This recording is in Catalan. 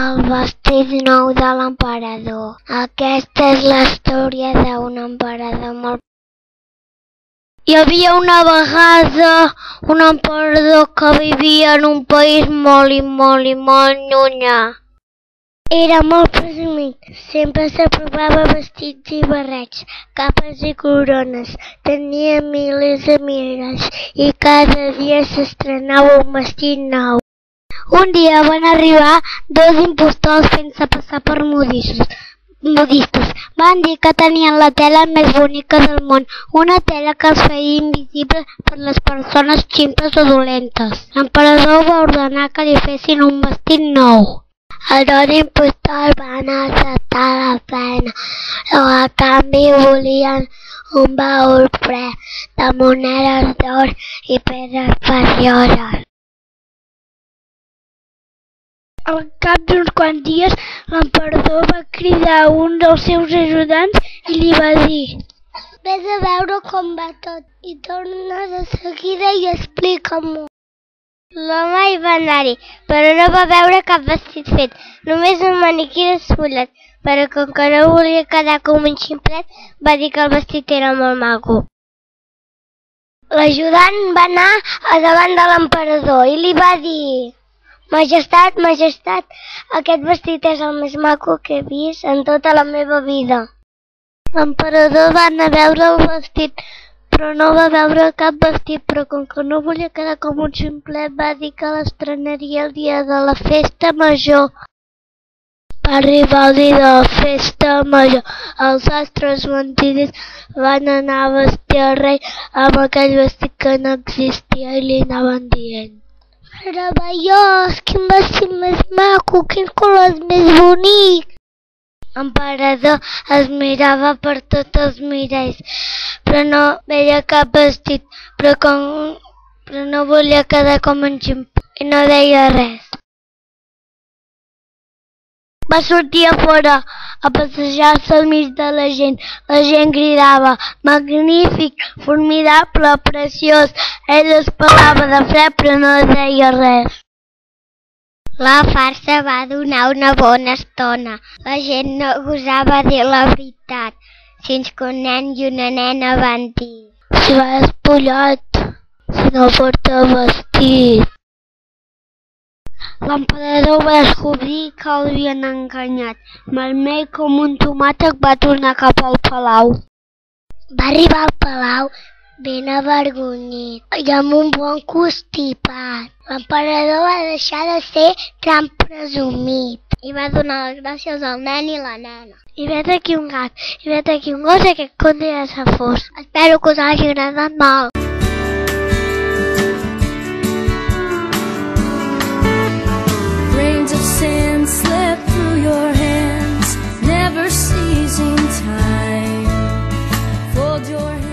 El vestit nou de l'emperador. Aquesta és la història d'un emperador molt... Hi havia una vegada un emperador que vivia en un país molt llunyà. Era molt presumit, sempre s'aprovava vestits i barrets, capes i corones, tenia milers de miralls i cada dia s'estrenava un vestit nou. Un dia van arribar dos impostors fent-se passar per modistes. Van dir que tenien la tela més bonica del món, una tela que els feia invisibles per les persones ximples o dolentes. L'emperador va ordenar que li fessin un vestit nou. Els dos impostors van acceptar la feina, però a canvi volien un baúl ple de monedes d'or i pedres precioses. Al cap d'uns quants dies, l'emperador va cridar un dels seus ajudants i li va dir: «Ves a veure com va tot i torna de seguida i explica'm-ho». L'home hi va anar-hi, però no va veure cap vestit fet, només un maniquí despullat, però com que no volia quedar com un ximplet, va dir que el vestit era molt maco. L'ajudant va anar a davant de l'emperador i li va dir: «Majestat, majestat, aquest vestit és el més maco que he vist en tota la meva vida». L'emperador va anar a veure el vestit, però no va veure cap vestit, però com que no volia quedar com un ximplet, va dir que l'estrenaria el dia de la festa major. Va arribar el dia de la festa major. Els sastres mentiders van anar a vestir el rei amb aquell vestit que no existia i li anaven dient: «Meravellós, quin vestit més maco, quins colors més bonics!» L'emperador es mirava per tots els miralls, però no veia cap vestit, però no volia quedar com un ximplet i no deia res. Va sortir a fora a passejar-se al mig de la gent. La gent cridava: «Magnífic, formidable, preciós!» Ell es pelava de fred però no deia res. La farsa va donar una bona estona. La gent no gosava dir la veritat, fins que un nen i una nena van dir: «Si va despullat, si no porta vestit». L'emperador va descobrir que l'havien enganyat. Vermell com un tomàquet va tornar cap al palau. Va arribar al palau ben avergonyit i amb un bon constipat. L'emperador va deixar de ser tan presumit i va donar les gràcies al nen i la nena. I vet aquí un gat, i vet aquí un gos, i aquest conte ja s'ha fos. Espero que us hagi agradat molt. Grains of sand slip through your hands, never ceasing time. Fold your hands.